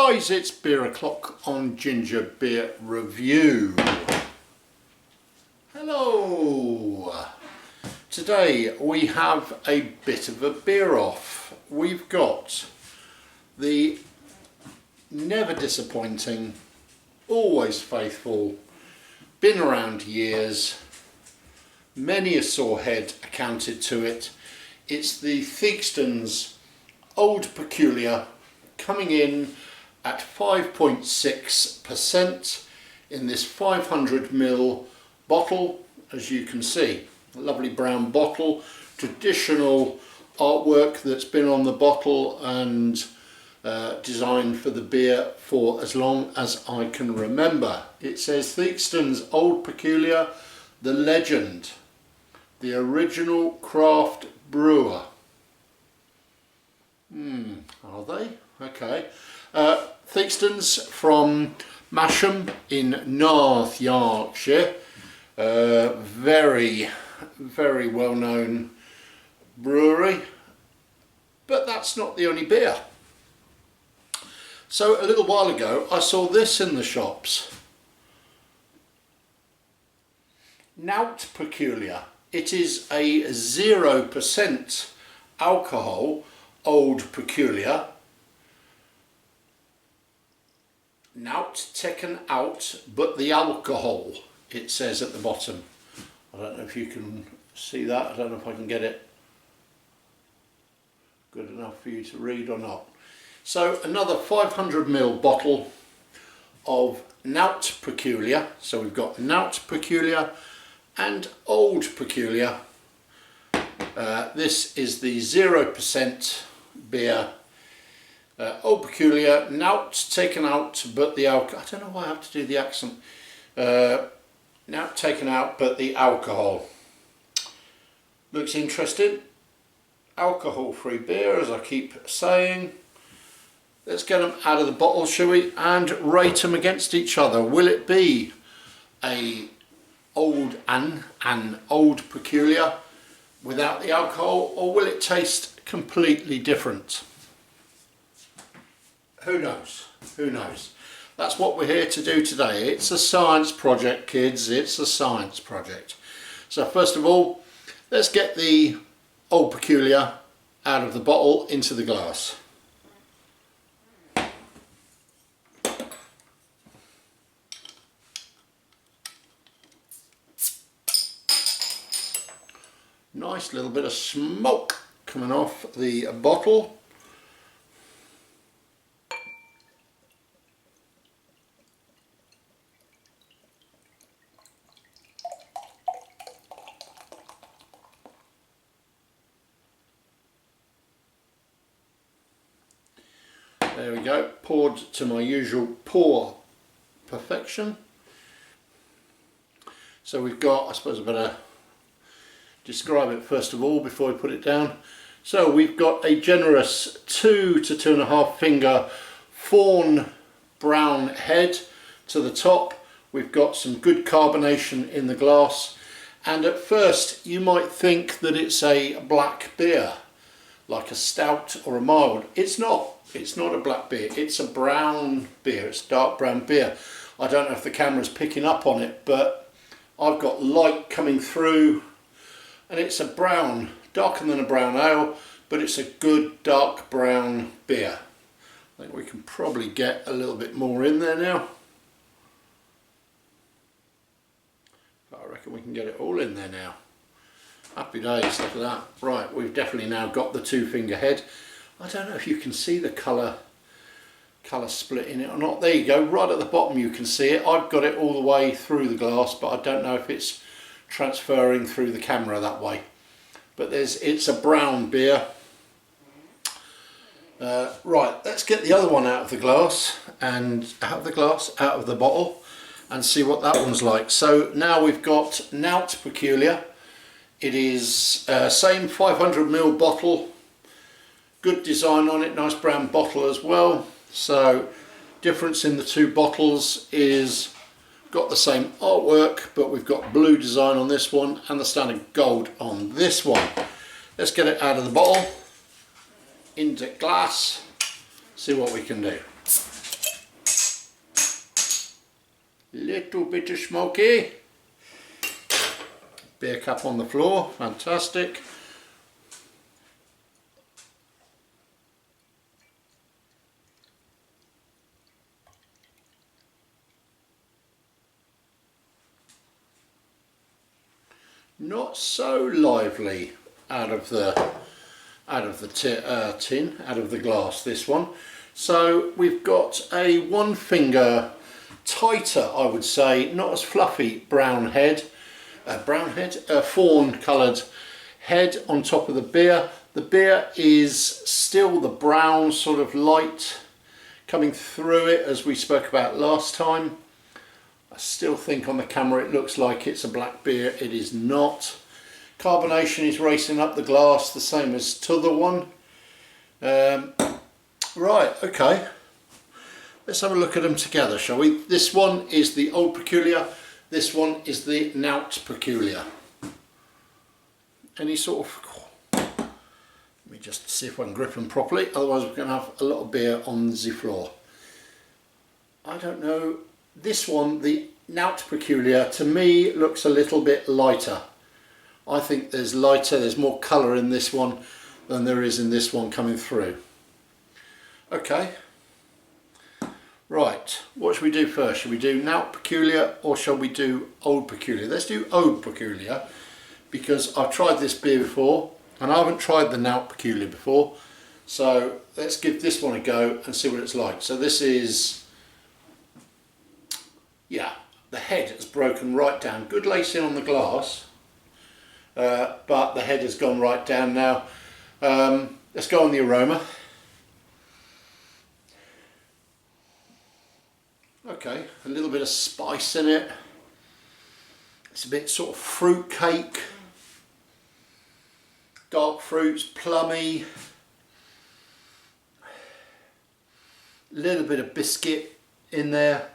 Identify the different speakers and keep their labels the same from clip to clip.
Speaker 1: guys, it's Beer O'Clock on Ginger Beer Review. Hello! Today we have a bit of a beer off. We've got the never disappointing, always faithful, been around years, many a sore head accounted to it. It's the Theakston Old Peculier, coming in at 5.6% in this 500ml bottle, as you can see. A lovely brown bottle, traditional artwork that's been on the bottle and designed for the beer for as long as I can remember. It says Theakston Old Peculier, the legend, the original craft brewer. Are they? Okay. Theakston's from Masham in North Yorkshire. Very well known brewery, but that's not the only beer. So a little while ago I saw this in the shops. Nowt Peculier. It is a 0% alcohol Old Peculier. Nowt taken out, but the alcohol, it says at the bottom. I don't know if you can see that. I don't know if I can get it good enough for you to read or not. So another 500ml bottle of Nowt Peculier. So we've got Nowt Peculier and Old Peculier. This is the 0% beer. Old Peculier, Nowt taken out, but the alcohol. I don't know why I have to do the accent. Nowt taken out, but the alcohol. Looks interesting. Alcohol-free beer, as I keep saying. Let's get them out of the bottle, shall we, and rate them against each other. Will it be an Old Peculier without the alcohol, or will it taste completely different? Who knows? Who knows? That's what we're here to do today. It's a science project, kids. It's a science project. So first of all, let's get the Old Peculier out of the bottle into the glass. Nice little bit of smoke coming off the bottle. There we go, poured to my usual pour perfection. So we've got, I suppose I better describe it first of all before we put it down. So we've got a generous 2 to 2.5 finger fawn brown head to the top. We've got some good carbonation in the glass, and at first you might think that it's a black beer, like a stout or a mild. It's not. It's not a black beer, it's a brown beer, it's dark brown beer. I don't know if the camera's picking up on it, but I've got light coming through, and it's a brown, darker than a brown ale, but it's a good dark brown beer. I think we can probably get a little bit more in there now. I reckon we can get it all in there now. Happy days, look at that. Right, we've definitely now got the 2-finger head. I don't know if you can see the colour split in it or not. There you go, right at the bottom you can see it. I've got it all the way through the glass, but I don't know if it's transferring through the camera that way. But it's a brown beer. Right, let's get the other one out of the glass, out of the bottle, and see what that one's like. So now we've got Nowt Peculier. It is same 500ml bottle. Good design on it, nice brown bottle as well. So difference in the two bottles is got the same artwork, but we've got blue design on this one and the standard gold on this one. Let's get it out of the bottle into glass, see what we can do. Little bit of smoky. Beer cup on the floor, fantastic. Not so lively out of the tin, out of the glass, this one. So we've got a one finger tighter, I would say, not as fluffy brown head, fawn coloured head on top of the beer. The beer is still the brown sort of light coming through it as we spoke about last time. I still think on the camera it looks like it's a black beer. It is not. Carbonation is racing up the glass, the same as t'other one. Right, okay. Let's have a look at them together, shall we? This one is the Old Peculier. This one is the Nowt Peculier. Any sort of... Let me just see if I can grip them properly. Otherwise we're going to have a lot of beer on the floor. I don't know. This one, the Nowt Peculier, to me looks a little bit lighter. I think there's more colour in this one than there is in this one coming through. Okay. Right, what should we do first? Should we do Nowt Peculier or shall we do Old Peculier? Let's do Old Peculier because I've tried this beer before and I haven't tried the Nowt Peculier before. So let's give this one a go and see what it's like. So this is... yeah, the head has broken right down. Good lacing on the glass, but the head has gone right down now. Let's go on the aroma. Okay, a little bit of spice in it. It's a bit sort of fruit cake, dark fruits, plummy, a little bit of biscuit in there.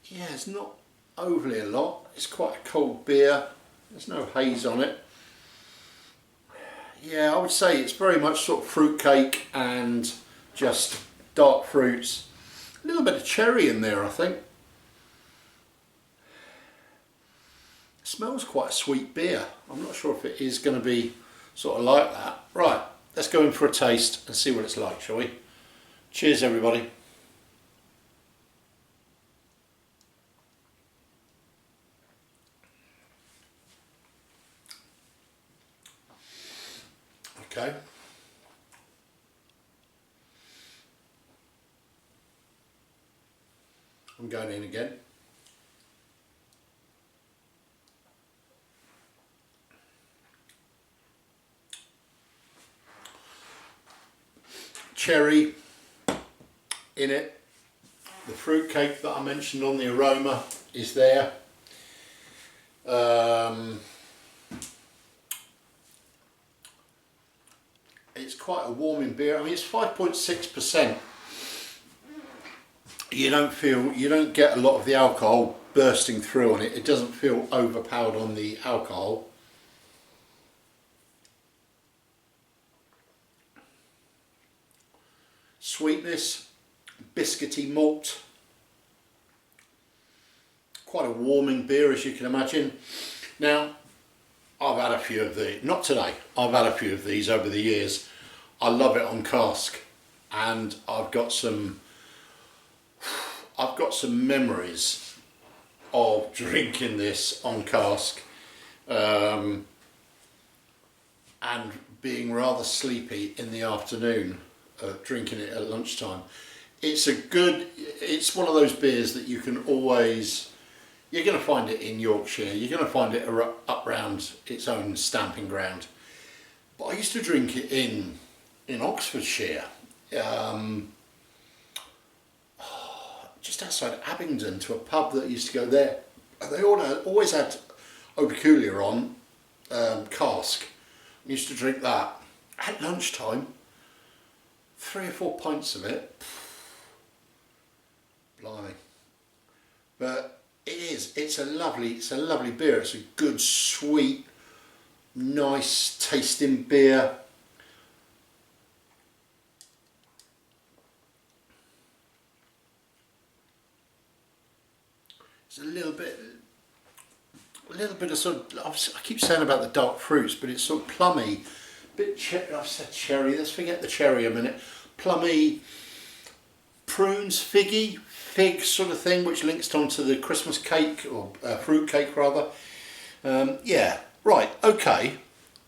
Speaker 1: Yeah, it's not overly a lot. It's quite a cold beer. There's no haze on it. Yeah, I would say it's very much sort of fruit cake and just dark fruits. A little bit of cherry in there, I think. It smells quite a sweet beer. I'm not sure if it is going to be sort of like that. Right, let's go in for a taste and see what it's like, shall we? Cheers, everybody. Okay. I'm going in again. Cherry in it. The fruit cake that I mentioned on the aroma is there. It's quite a warming beer. I mean, it's 5.6%. You don't get a lot of the alcohol bursting through on it. It doesn't feel overpowered on the alcohol. Sweetness, biscuity malt. Quite a warming beer, as you can imagine. Now, I've had a few of these, not today, I've had a few of these over the years. I love it on cask, and I've got some memories of drinking this on cask and being rather sleepy in the afternoon, drinking it at lunchtime. It's one of those beers that you can always, you're going to find it in Yorkshire, you're going to find it up round its own stamping ground. But I used to drink it in Oxfordshire, just outside Abingdon, to a pub that used to go there. They always had Old Peculier on cask. I used to drink that at lunchtime, 3 or 4 pints of it. Blimey. But it's a lovely beer. It's a good, sweet, nice tasting beer. It's a little bit of sort of, I keep saying about the dark fruits, but it's sort of plummy, I've said cherry, let's forget the cherry a minute, plummy, prunes, fig sort of thing, which links onto the Christmas cake, or fruit cake rather. Yeah, right, okay,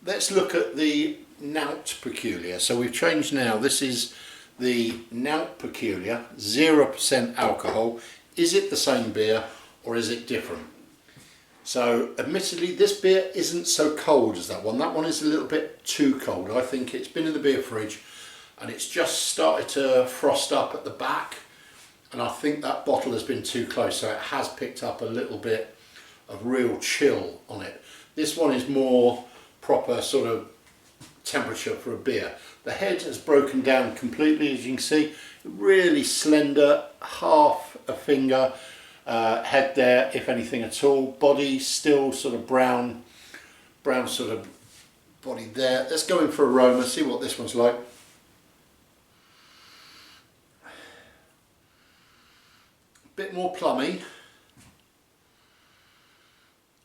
Speaker 1: let's look at the Nowt Peculier. So we've changed now, this is the Nowt Peculier, 0% alcohol. Is it the same beer or is it different? So admittedly this beer isn't so cold as that one is a little bit too cold. I think it's been in the beer fridge and it's just started to frost up at the back, and I think that bottle has been too close, so it has picked up a little bit of real chill on it. This one is more proper sort of temperature for a beer. The head has broken down completely, as you can see, really slender, half a finger head there, if anything at all. Body still sort of brown sort of body there. Let's go in for aroma, see what this one's like. Bit more plummy.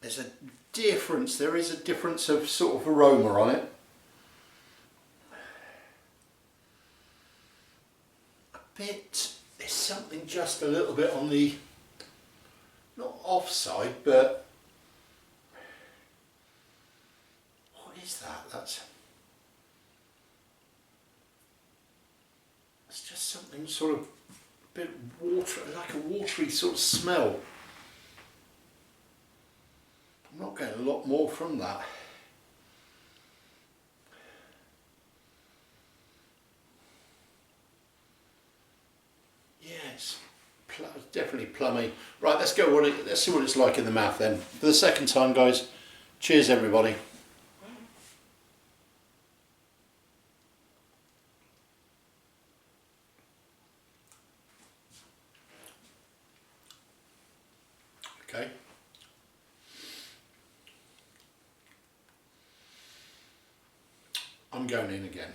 Speaker 1: There's a difference, there is a difference of sort of aroma on it. There's something just a little bit on the, not offside, but what is that? That's just something sort of a bit water, like a watery sort of smell. I'm not getting a lot more from that. Yeah, it's definitely plummy. Right, let's see what it's like in the mouth then. For the second time, guys. Cheers, everybody. Okay. I'm going in again.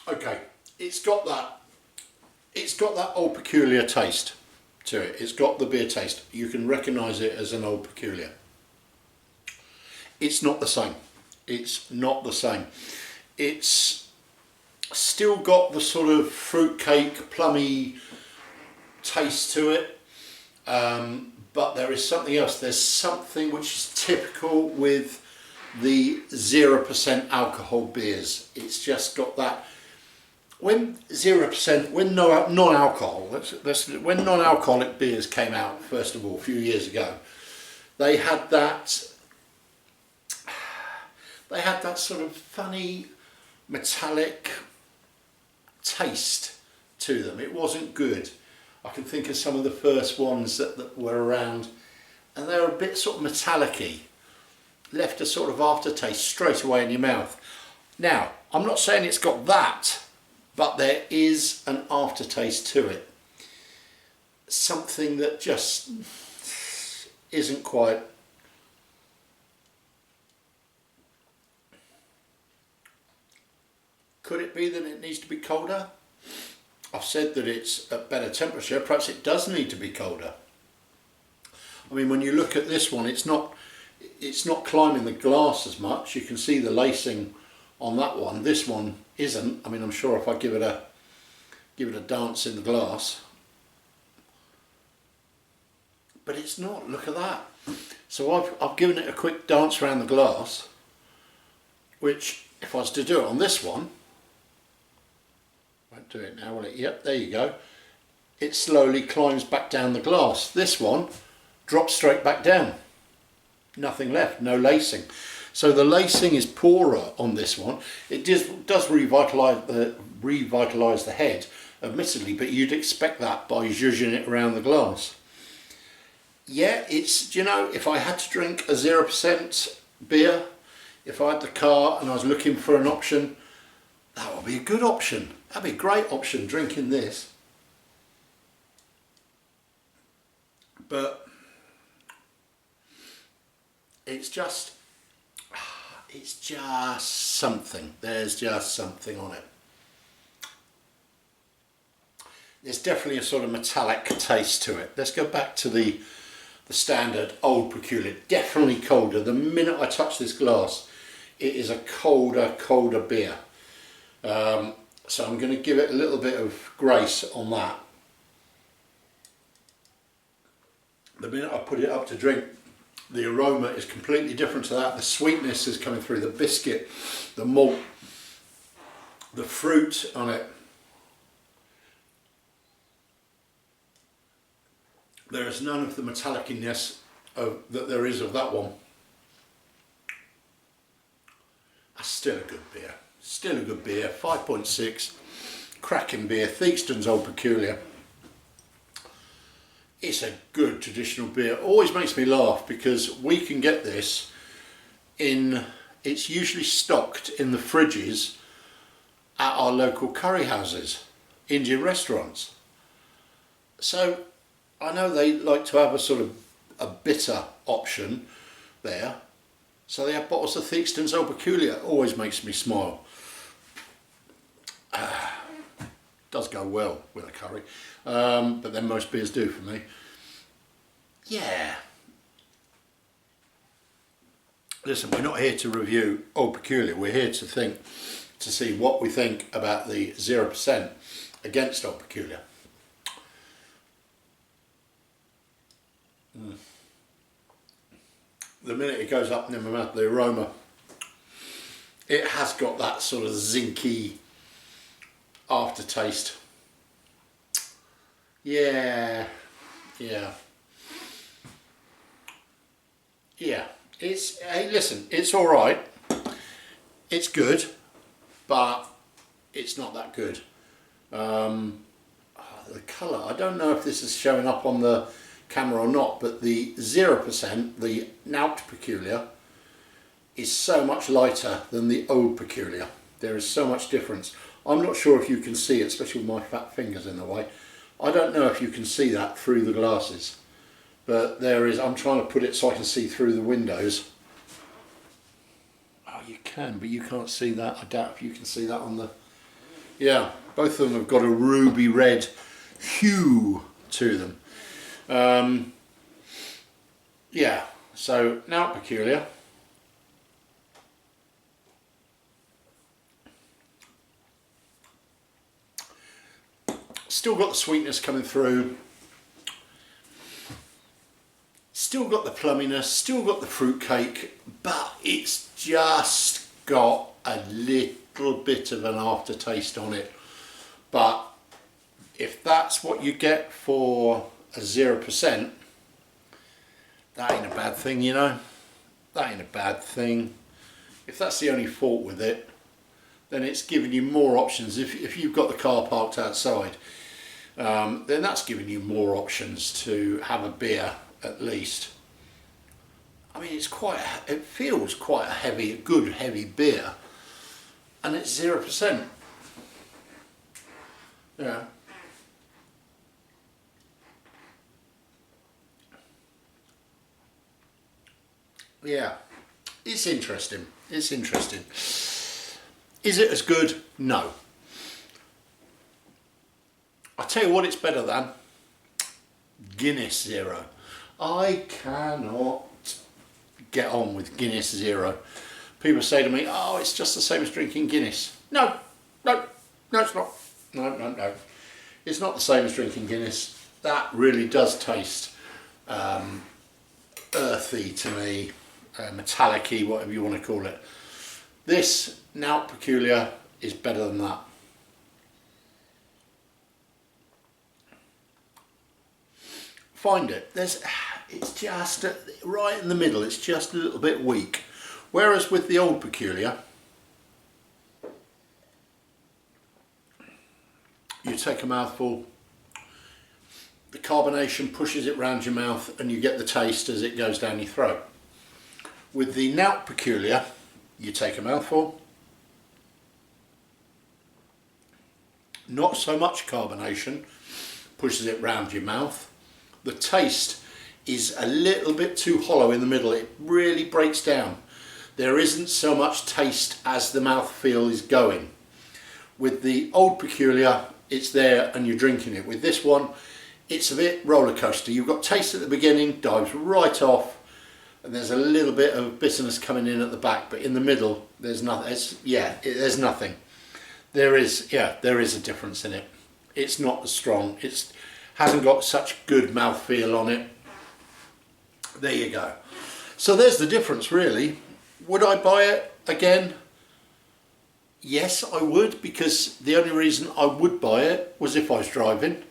Speaker 1: Okay, it's got that Old Peculier taste to it. It's got the beer taste. You can recognise it as an Old Peculier. It's not the same. It's not the same. It's still got the sort of fruitcake, plummy taste to it, but there is something else. There's something which is typical with the 0% alcohol beers. It's just got that. When 0%, when non-alcohol, when non-alcoholic beers came out, first of all, a few years ago, they had that sort of funny metallic taste to them. It wasn't good. I can think of some of the first ones that were around, and they were a bit sort of metallic-y, left a sort of aftertaste straight away in your mouth. Now, I'm not saying it's got that, but there is an aftertaste to it. Something that just isn't quite. Could it be that it needs to be colder? I've said that it's at better temperature. Perhaps it does need to be colder. I mean, when you look at this one, it's not climbing the glass as much. You can see the lacing on that one. This one isn't. I mean, I'm sure if I give it a dance in the glass, but it's not. Look at that. So I've given it a quick dance around the glass, which if I was to do it on this one, won't do it now, will it? Yep, there you go. It slowly climbs back down the glass. This one drops straight back down. Nothing left, no lacing. So the lacing is poorer on this one. It does revitalise the head, admittedly, but you'd expect that by zhuzhing it around the glass. Yeah, it's, you know, if I had to drink a 0% beer, if I had the car and I was looking for an option, that would be a good option. That'd be a great option, drinking this. But it's just, it's just something. There's just something on it. There's definitely a sort of metallic taste to it. Let's go back to the standard Old Peculier. Definitely colder. The minute I touch this glass, it is a colder beer. So I'm going to give it a little bit of grace on that. The minute I put it up to drink, the aroma is completely different to that. The sweetness is coming through, the biscuit, the malt, the fruit on it. There is none of the metallicness that there is of that one. That's still a good beer. Still a good beer. 5.6. Cracking beer. Theakston's Old Peculier. It's a good traditional beer. Always makes me laugh because we can get this in, it's usually stocked in the fridges at our local curry houses, Indian restaurants. So I know they like to have a sort of a bitter option there. So they have bottles of Theakston's Old Peculier. Always makes me smile. Does go well with a curry, but then most beers do for me. Yeah. Listen, we're not here to review Old Peculier. We're here to see what we think about the 0% against Old Peculier. The minute it goes up in my mouth, the aroma, it has got that sort of zinky aftertaste. Yeah. It's, hey, listen, it's all right. It's good, but it's not that good. The colour, I don't know if this is showing up on the camera or not, but the 0%, the Nowt Peculier, is so much lighter than the Old Peculier. There is so much difference. I'm not sure if you can see it, especially with my fat fingers in the way. I don't know if you can see that through the glasses, but there is, I'm trying to put it so I can see through the windows. Oh, you can, but you can't see that. I doubt if you can see that on the, yeah, both of them have got a ruby red hue to them. Yeah, so Nowt Peculier. Still got the sweetness coming through. Still got the plumminess, still got the fruitcake, but it's just got a little bit of an aftertaste on it. But if that's what you get for a 0%, that ain't a bad thing, you know. That ain't a bad thing. If that's the only fault with it, then it's giving you more options. If you've got the car parked outside, then that's giving you more options to have a beer at least. I mean, it feels quite a good heavy beer, and it's 0%. Yeah. Yeah, it's interesting. It's interesting. Is it as good? No. I'll tell you what it's better than. Guinness Zero. I cannot get on with Guinness Zero. People say to me, oh, it's just the same as drinking Guinness. No, it's not. No. It's not the same as drinking Guinness. That really does taste earthy to me, metallic-y, whatever you want to call it. This Nowt Peculier is better than that. Find it. It's just right in the middle. It's just a little bit weak. Whereas with the Old Peculier, you take a mouthful, the carbonation pushes it round your mouth, and you get the taste as it goes down your throat. With the Nowt Peculier, you take a mouthful, not so much carbonation, pushes it round your mouth. The taste is a little bit too hollow in the middle. It really breaks down. there isn't so much taste as the mouthfeel is going. With the Old Peculier, it's there and you're drinking it. With this one, it's a bit roller coaster. You've got taste at the beginning, dives right off, and there's a little bit of bitterness coming in at the back, but in the middle, there's nothing. There's nothing. There is a difference in it. It's not as strong. It hasn't got such good mouthfeel on it. There you go. So there's the difference, really. Would I buy it again? Yes, I would, because the only reason I would buy it was if I was driving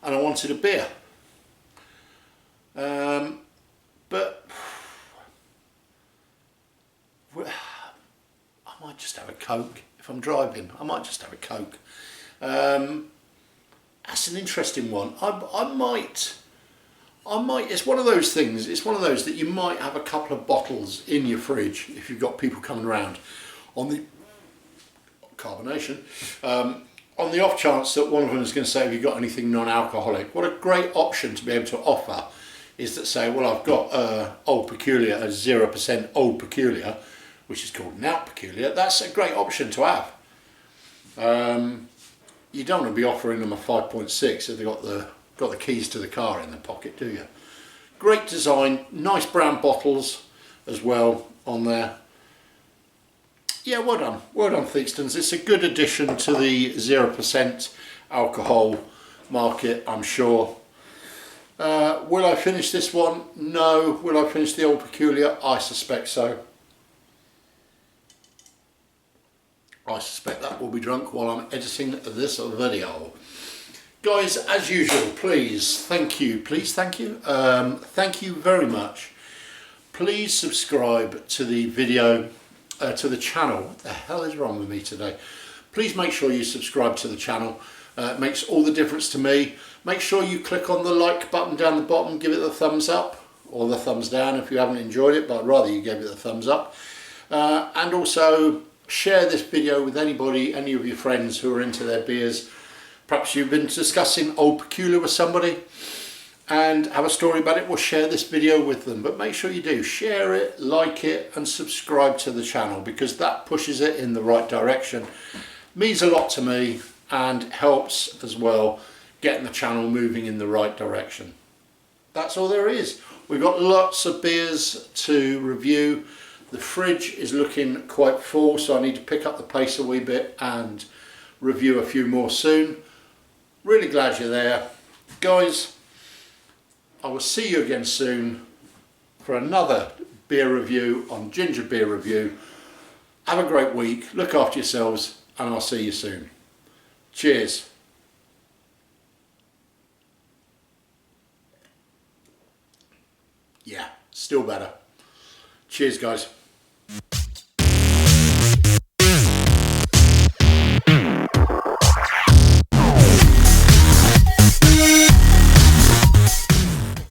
Speaker 1: and I wanted a beer. But I might just have a Coke. If I'm driving, I might just have a Coke. That's an interesting one. I might, it's one of those things, it's one of those that you might have a couple of bottles in your fridge if you've got people coming around on the carbonation, on the off chance that one of them is going to say, have you got anything non-alcoholic? What a great option to be able to offer is that say, well, I've got Old Peculier, a 0% Old Peculier, which is called Nowt Peculier. That's a great option to have. You don't want to be offering them a 5.6 if they've got the keys to the car in their pocket, do you? Great design, nice brown bottles as well on there. Yeah, well done Theakstons. It's a good addition to the 0% alcohol market, I'm sure. Will I finish this one? No. Will I finish the Old Peculier? I suspect so. I suspect that will be drunk while I'm editing this video. Guys, as usual, please, thank you, thank you very much. Please subscribe to the video, to the channel. What the hell is wrong with me today? Please make sure you subscribe to the channel. It makes all the difference to me. Make sure you click on the like button down the bottom, give it the thumbs up or the thumbs down if you haven't enjoyed it, but I'd rather you gave it the thumbs up. And also share this video with anybody, any of your friends who are into their beers. Perhaps you've been discussing Old Peculier with somebody and have a story about it, well, share this video with them. But make sure you do share it, like it and subscribe to the channel, because that pushes it in the right direction. Means a lot to me and helps as well getting the channel moving in the right direction. That's all there is. We've got lots of beers to review. The fridge is looking quite full, so I need to pick up the pace a wee bit and review a few more soon. Really glad you're there. Guys, I will see you again soon for another beer review on Ginger Beer Review. Have a great week, look after yourselves, and I'll see you soon. Cheers. Yeah, still better. Cheers, guys.